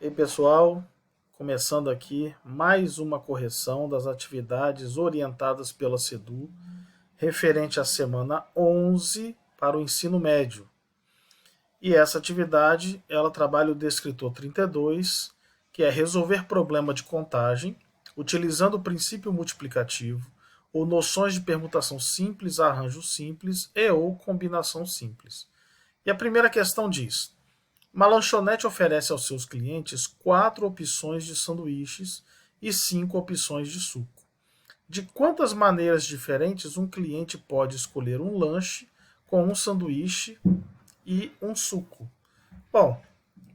E aí, pessoal, começando aqui mais uma correção das atividades orientadas pela SEDU, referente à semana 11 para o ensino médio. E essa atividade, ela trabalha o descritor 32, que é resolver problema de contagem, utilizando o princípio multiplicativo, ou noções de permutação simples, arranjo simples e ou combinação simples. E a primeira questão diz: uma lanchonete oferece aos seus clientes 4 opções de sanduíches e 5 opções de suco. De quantas maneiras diferentes um cliente pode escolher um lanche com um sanduíche e um suco? Bom,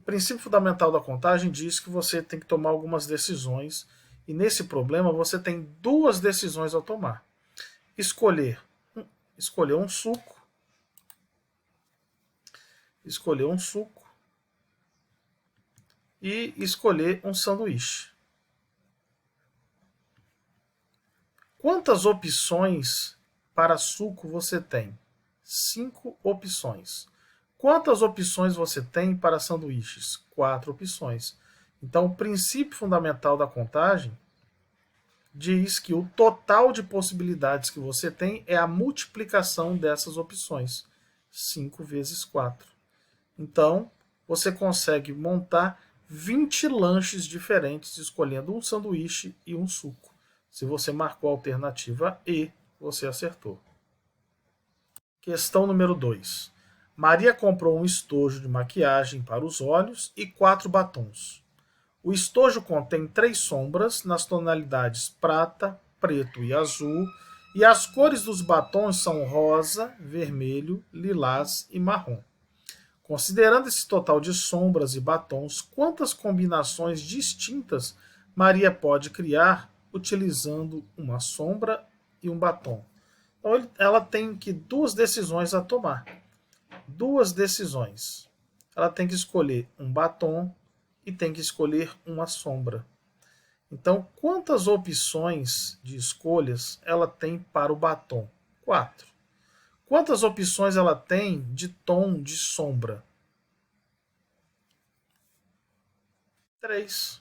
o princípio fundamental da contagem diz que você tem que tomar algumas decisões, e nesse problema você tem duas decisões a tomar. Escolher, escolher um suco, escolher um suco e escolher um sanduíche. Quantas opções para suco você tem? 5 opções. Quantas opções você tem para sanduíches? 4 opções. Então, o princípio fundamental da contagem diz que o total de possibilidades que você tem é a multiplicação dessas opções. 5 vezes 4. Então, você consegue montar 20 lanches diferentes, escolhendo um sanduíche e um suco. Se você marcou a alternativa E, você acertou. Questão número 2. Maria comprou um estojo de maquiagem para os olhos e 4 batons. O estojo contém 3 sombras nas tonalidades prata, preto e azul, e as cores dos batons são rosa, vermelho, lilás e marrom. Considerando esse total de sombras e batons, quantas combinações distintas Maria pode criar utilizando uma sombra e um batom? Então ela tem que duas decisões a tomar. Duas decisões. Ela tem que escolher um batom e tem que escolher uma sombra. Então, quantas opções de escolhas ela tem para o batom? 4. Quantas opções ela tem de tom de sombra? 3.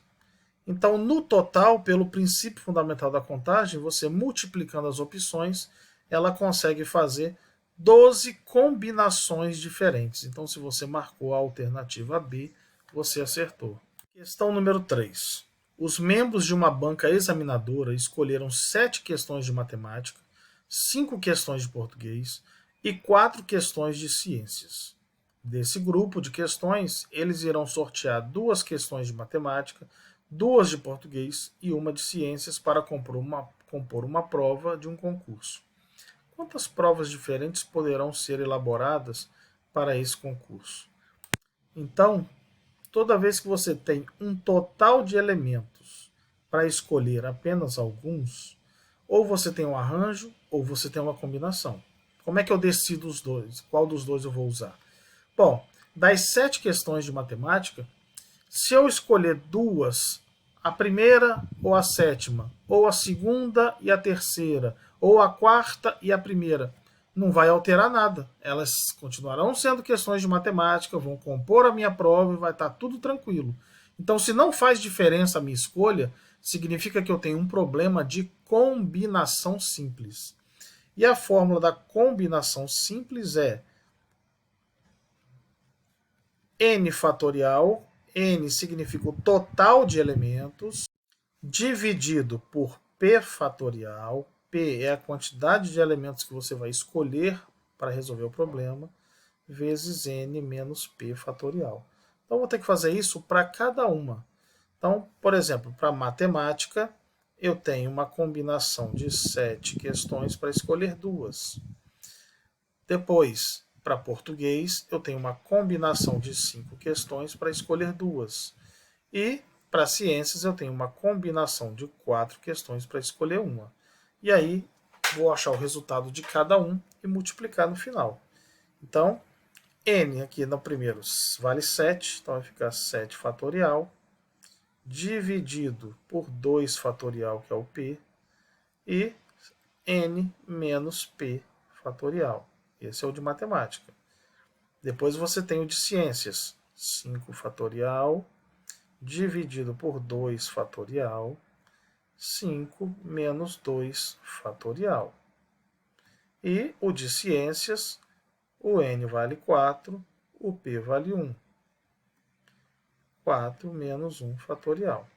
Então, no total, pelo princípio fundamental da contagem, você multiplicando as opções, ela consegue fazer 12 combinações diferentes. Então, se você marcou a alternativa B, você acertou. Questão número 3. Os membros de uma banca examinadora escolheram 7 questões de matemática, 5 questões de português e 4 questões de ciências. Desse grupo de questões, eles irão sortear 2 questões de matemática, 2 de português e uma de ciências para compor uma prova de um concurso. Quantas provas diferentes poderão ser elaboradas para esse concurso? Então, toda vez que você tem um total de elementos para escolher apenas alguns, ou você tem um arranjo, ou você tem uma combinação. Como é que eu decido os dois? Qual dos dois eu vou usar? Bom, das 7 questões de matemática, se eu escolher duas, a primeira ou a sétima, ou a segunda e a terceira, ou a quarta e a primeira, não vai alterar nada. Elas continuarão sendo questões de matemática, vão compor a minha prova e vai estar tudo tranquilo. Então, se não faz diferença a minha escolha, significa que eu tenho um problema de combinação simples. E a fórmula da combinação simples é n fatorial, n significa o total de elementos, dividido por p fatorial, p é a quantidade de elementos que você vai escolher para resolver o problema, vezes n menos p fatorial. Então, vou ter que fazer isso para cada uma. Então, por exemplo, para matemática, eu tenho uma combinação de 7 questões para escolher duas. Depois, para português, eu tenho uma combinação de 5 questões para escolher duas. E para ciências, eu tenho uma combinação de 4 questões para escolher uma. E aí, vou achar o resultado de cada um e multiplicar no final. Então, n aqui no primeiro vale 7, então vai ficar 7 fatorial, dividido por 2 fatorial, que é o p, e n menos p fatorial. Esse é o de matemática. Depois você tem o de ciências. 5 fatorial dividido por 2 fatorial, 5 menos 2 fatorial. E o de ciências, o n vale 4, o p vale 1. 4 menos 1 fatorial.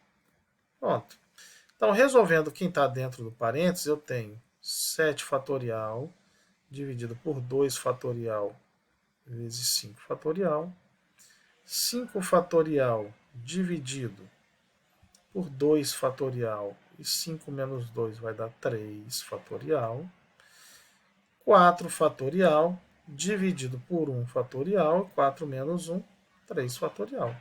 Pronto. Então, resolvendo quem está dentro do parênteses, eu tenho 7 fatorial dividido por 2 fatorial vezes 5 fatorial. 5 fatorial dividido por 2 fatorial e 5 menos 2 vai dar 3 fatorial. 4 fatorial dividido por 1 fatorial, 4 menos 1, 3 fatorial.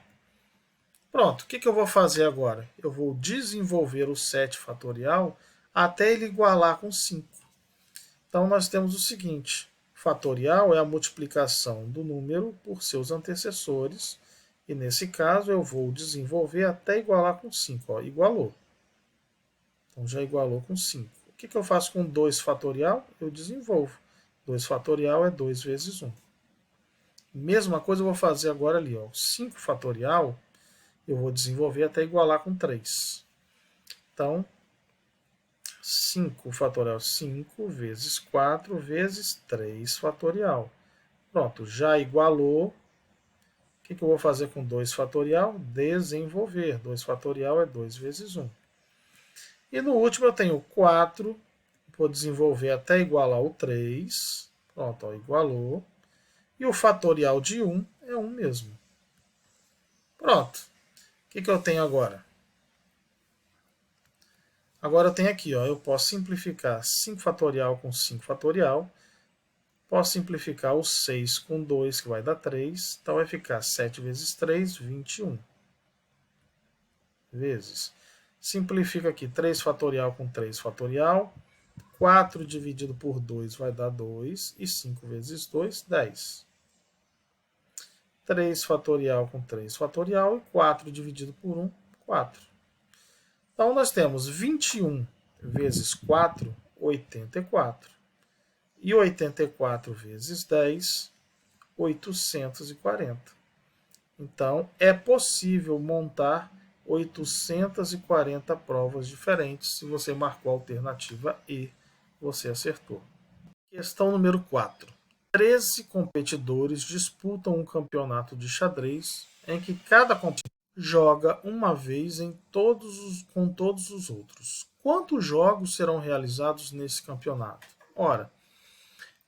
Pronto, o que eu vou fazer agora? Eu vou desenvolver o 7 fatorial até ele igualar com 5. Então, nós temos o seguinte, fatorial é a multiplicação do número por seus antecessores, e nesse caso eu vou desenvolver até igualar com 5. Ó, igualou. Então, já igualou com 5. O que eu faço com 2 fatorial? Eu desenvolvo. 2 fatorial é 2 vezes 1. Mesma coisa eu vou fazer agora ali. Ó. 5 fatorial eu vou desenvolver até igualar com 3. Então, 5 fatorial 5 vezes 4 vezes 3 fatorial. Pronto, já igualou. O que eu vou fazer com 2 fatorial? Desenvolver. 2 fatorial é 2 vezes 1. E no último eu tenho 4, vou desenvolver até igualar o 3. Pronto, ó, igualou. E o fatorial de 1 é 1 mesmo. Pronto. O que eu tenho agora? Agora eu tenho aqui, ó, eu posso simplificar 5 fatorial com 5 fatorial. Posso simplificar o 6 com 2, que vai dar 3. Então vai ficar 7 vezes 3, 21. Vezes. Simplifica aqui 3 fatorial com 3 fatorial. 4 dividido por 2 vai dar 2. E 5 vezes 2, 10. 3 fatorial com 3 fatorial. E 4 dividido por 1, 4. Então, nós temos 21 vezes 4, 84. E 84 vezes 10, 840. Então, é possível montar 840 provas diferentes. Se você marcou a alternativa E, você acertou. Questão número 4. 13 competidores disputam um campeonato de xadrez em que cada competidor joga uma vez com todos os outros. Quantos jogos serão realizados nesse campeonato? Ora,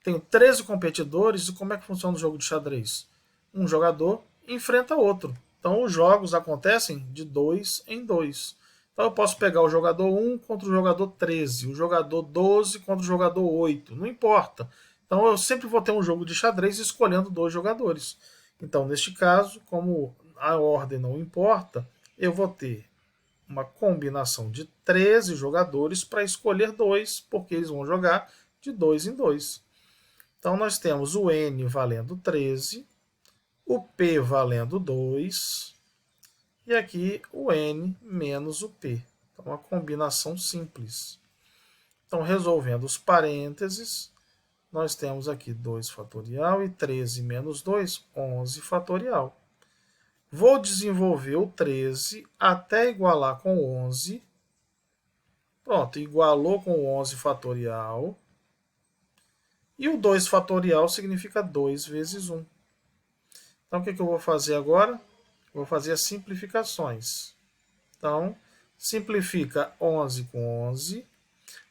tenho 13 competidores e como é que funciona o jogo de xadrez? Um jogador enfrenta outro. Então os jogos acontecem de 2 em 2. Então eu posso pegar o jogador 1 contra o jogador 13, o jogador 12 contra o jogador 8, não importa. Então eu sempre vou ter um jogo de xadrez escolhendo 2 jogadores. Então neste caso, como a ordem não importa, eu vou ter uma combinação de 13 jogadores para escolher 2, porque eles vão jogar de 2 em 2. Então nós temos o N valendo 13, o P valendo 2, e aqui o N menos o P. Então uma combinação simples. Então resolvendo os parênteses, nós temos aqui 2 fatorial e 13 menos 2, 11 fatorial. Vou desenvolver o 13 até igualar com 11. Pronto, igualou com 11 fatorial. E o 2 fatorial significa 2 vezes 1. Então, o que eu vou fazer agora? Vou fazer as simplificações. Então, simplifica 11 com 11.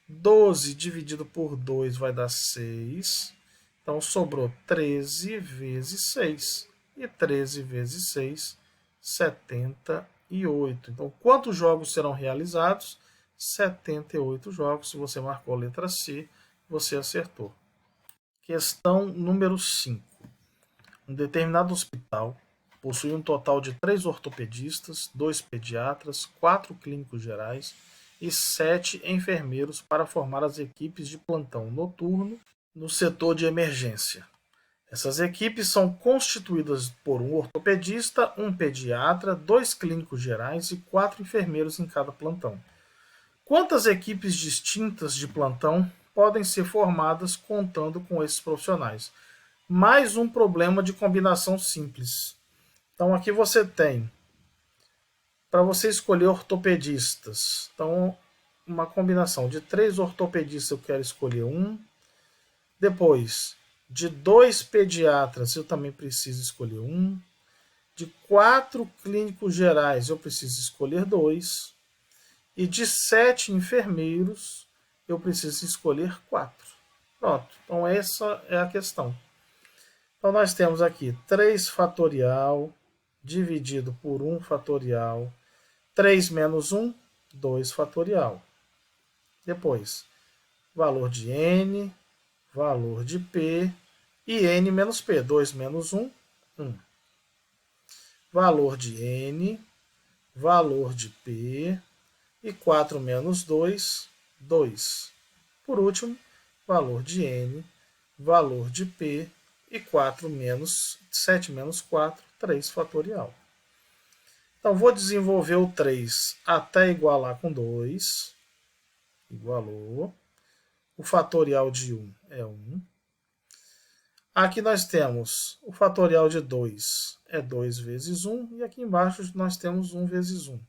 12 dividido por 2 vai dar 6. Então, sobrou 13 vezes 6. E 13 vezes 6, 78. Então, quantos jogos serão realizados? 78 jogos. Se você marcou a letra C, você acertou. Questão número 5. Um determinado hospital possui um total de 3 ortopedistas, 2 pediatras, 4 clínicos gerais e 7 enfermeiros para formar as equipes de plantão noturno no setor de emergência. Essas equipes são constituídas por um ortopedista, um pediatra, 2 clínicos gerais e 4 enfermeiros em cada plantão. Quantas equipes distintas de plantão podem ser formadas contando com esses profissionais? Mais um problema de combinação simples. Então aqui você tem para você escolher ortopedistas. Então, uma combinação de 3 ortopedistas eu quero escolher um. Depois, de 2 pediatras eu também preciso escolher um. De 4 clínicos gerais eu preciso escolher 2. E de 7 enfermeiros eu preciso escolher 4. Pronto, então essa é a questão. Então nós temos aqui 3 fatorial dividido por 1 fatorial. 3 menos 1, 2 fatorial. Depois, valor de n, valor de p e n menos p. 2 menos 1, 1. Valor de n, valor de p e 4 menos 2, 2. Por último, valor de n, valor de p e 7 menos 4, 3 fatorial. Então, vou desenvolver o 3 até igualar com 2. Igualou. O fatorial de 1 é 1. Aqui nós temos o fatorial de 2 é 2 vezes 1. E aqui embaixo nós temos 1 vezes 1.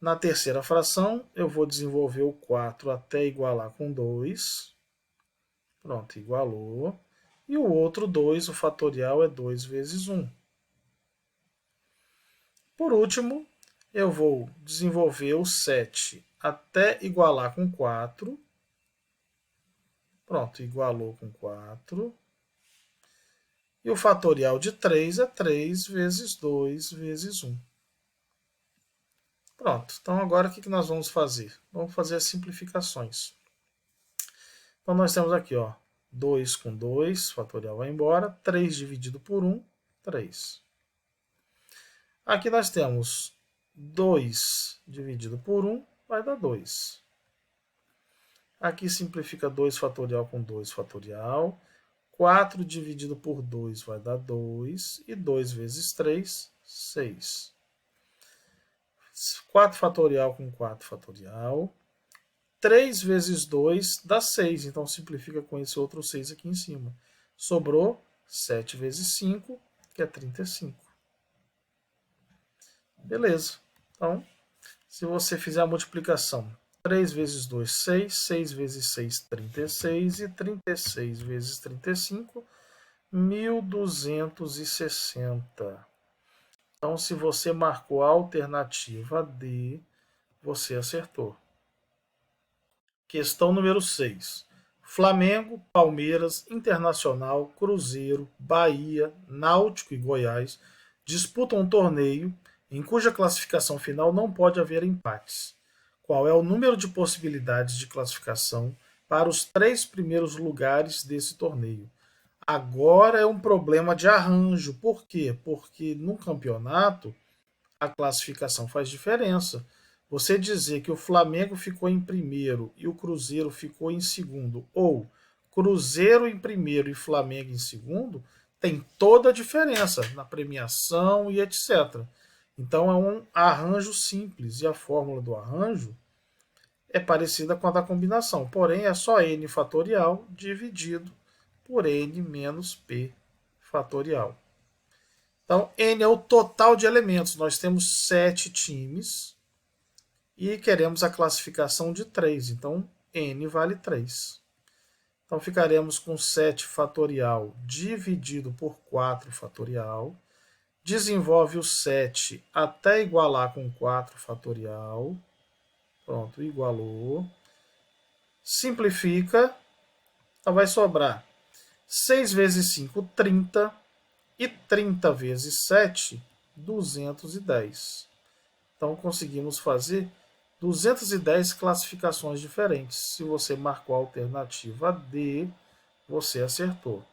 Na terceira fração, eu vou desenvolver o 4 até igualar com 2. Pronto, igualou. E o outro 2, o fatorial é 2 vezes 1. Por último, eu vou desenvolver o 7 até igualar com 4. Pronto, igualou com 4. E o fatorial de 3 é 3 vezes 2 vezes 1. Pronto, então agora o que nós vamos fazer? Vamos fazer as simplificações. Então nós temos aqui, ó, 2 com 2, fatorial vai embora, 3 dividido por 1, 3. Aqui nós temos 2 dividido por 1, vai dar 2. Aqui simplifica 2 fatorial com 2 fatorial. 4 dividido por 2 vai dar 2. E 2 vezes 3, 6. 4 fatorial com 4 fatorial. 3 vezes 2 dá 6. Então simplifica com esse outro 6 aqui em cima. Sobrou 7 vezes 5, que é 35. Beleza. Então, se você fizer a multiplicação, 3 vezes 2, 6. 6 vezes 6, 36. E 36 vezes 35, 1260. Então, se você marcou a alternativa D, você acertou. Questão número 6. Flamengo, Palmeiras, Internacional, Cruzeiro, Bahia, Náutico e Goiás disputam um torneio em cuja classificação final não pode haver empates. Qual é o número de possibilidades de classificação para os 3 primeiros lugares desse torneio? Agora é um problema de arranjo. Por quê? Porque no campeonato a classificação faz diferença. Você dizer que o Flamengo ficou em primeiro e o Cruzeiro ficou em segundo, ou Cruzeiro em primeiro e Flamengo em segundo, tem toda a diferença na premiação e etc. Então é um arranjo simples, e a fórmula do arranjo é parecida com a da combinação, porém é só n fatorial dividido por n menos p fatorial. Então, n é o total de elementos. Nós temos 7 times e queremos a classificação de 3. Então, n vale 3. Então, ficaremos com 7 fatorial dividido por 4 fatorial. Desenvolve o 7 até igualar com 4 fatorial. Pronto, igualou. Simplifica. Então, vai sobrar 6 vezes 5, 30. E 30 vezes 7, 210. Então, conseguimos fazer 210 classificações diferentes. Se você marcou a alternativa D, você acertou.